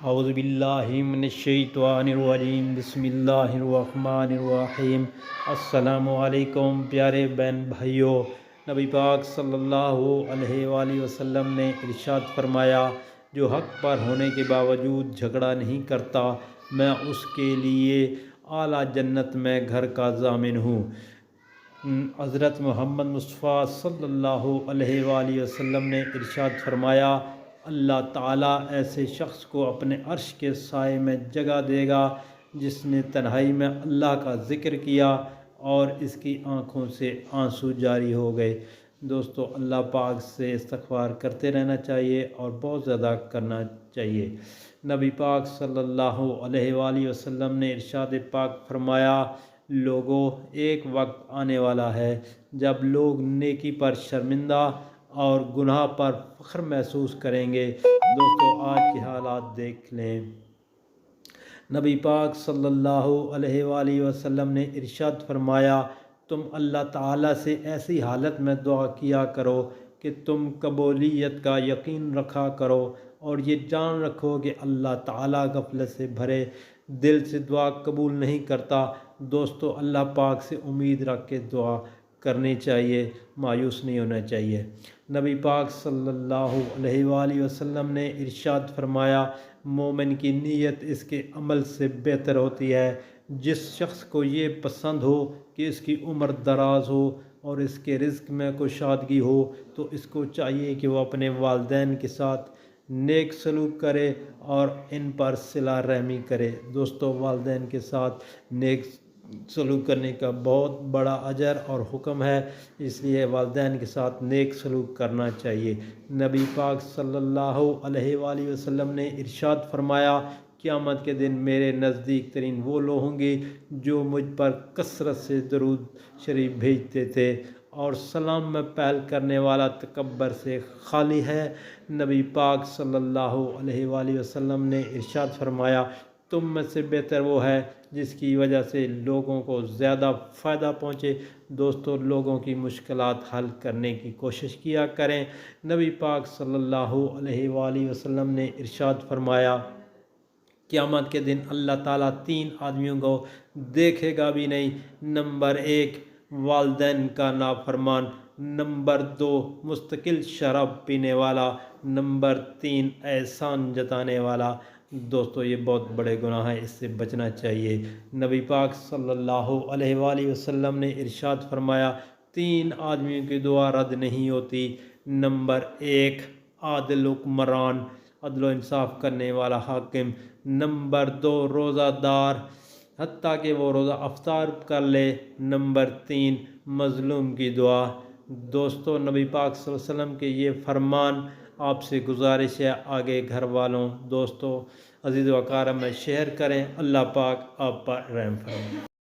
اعوذ باللہ من الشیطان الرجیم، بسم اللہ الرحمن الرحیم۔ السلام علیکم پیارے بہن بھائیوں، نبی پاک صلی اللہ علیہ وآلہ وسلم نے ارشاد فرمایا، جو حق پر ہونے کے باوجود جھگڑا نہیں کرتا، میں اس کے لیے اعلیٰ جنت میں گھر کا ضامن ہوں۔ حضرت محمد مصطفیٰ صلی اللہ علیہ وآلہ وسلم نے ارشاد فرمایا، اللہ تعالیٰ ایسے شخص کو اپنے عرش کے سائے میں جگہ دے گا جس نے تنہائی میں اللہ کا ذکر کیا اور اس کی آنکھوں سے آنسو جاری ہو گئے۔ دوستو، اللہ پاک سے استغفار کرتے رہنا چاہیے اور بہت زیادہ کرنا چاہیے۔ نبی پاک صلی اللہ علیہ وآلہ وسلم نے ارشاد پاک فرمایا، لوگوں، ایک وقت آنے والا ہے جب لوگ نیکی پر شرمندہ اور گناہ پر فخر محسوس کریں گے۔ دوستو، آج کے حالات دیکھ لیں۔ نبی پاک صلی اللہ علیہ وآلہ وسلم نے ارشاد فرمایا، تم اللہ تعالیٰ سے ایسی حالت میں دعا کیا کرو کہ تم قبولیت کا یقین رکھا کرو اور یہ جان رکھو کہ اللہ تعالیٰ غفلت سے بھرے دل سے دعا قبول نہیں کرتا۔ دوستو، اللہ پاک سے امید رکھ کے دعا کرنی چاہیے، مایوس نہیں ہونا چاہیے۔ نبی پاک صلی اللہ علیہ وآلہ وسلم نے ارشاد فرمایا، مومن کی نیت اس کے عمل سے بہتر ہوتی ہے۔ جس شخص کو یہ پسند ہو کہ اس کی عمر دراز ہو اور اس کے رزق میں کشادگی ہو، تو اس کو چاہیے کہ وہ اپنے والدین کے ساتھ نیک سلوک کرے اور ان پر صلہ رحمی کرے۔ دوستو، والدین کے ساتھ نیک سلوک کرنے کا بہت بڑا اجر اور حکم ہے، اس لیے والدین کے ساتھ نیک سلوک کرنا چاہیے۔ نبی پاک صلی اللہ علیہ وآلہ وسلم نے ارشاد فرمایا، قیامت کے دن میرے نزدیک ترین وہ لوگ ہوں گے جو مجھ پر کثرت سے درود شریف بھیجتے تھے اور سلام میں پہل کرنے والا تکبر سے خالی ہے۔ نبی پاک صلی اللہ علیہ وآلہ وسلم نے ارشاد فرمایا، تم میں سے بہتر وہ ہے جس کی وجہ سے لوگوں کو زیادہ فائدہ پہنچے۔ دوستو، لوگوں کی مشکلات حل کرنے کی کوشش کیا کریں۔ نبی پاک صلی اللہ علیہ وآلہ وسلم نے ارشاد فرمایا، قیامت کے دن اللہ تعالیٰ 3 آدمیوں کو دیکھے گا بھی نہیں۔ نمبر 1، والدین کا نافرمان۔ نمبر 2، مستقل شراب پینے والا۔ نمبر 3، احسان جتانے والا۔ دوستو، یہ بہت بڑے گناہ ہیں، اس سے بچنا چاہیے۔ نبی پاک صلی اللہ علیہ وآلہ وسلم نے ارشاد فرمایا، 3 آدمیوں کی دعا رد نہیں ہوتی۔ نمبر 1، عادل حکمران، عدل و انصاف کرنے والا حاکم۔ نمبر 2، روزہ دار، حتیٰ کہ وہ روزہ افطار کر لے۔ نمبر 3، مظلوم کی دعا۔ دوستو، نبی پاک صلی اللہ علیہ وسلم کے یہ فرمان آپ سے گزارش ہے، آگے گھر والوں، دوستوں، عزیز و اکارم میں شیئر کریں۔ اللہ پاک آپ پر رحم فرمائے۔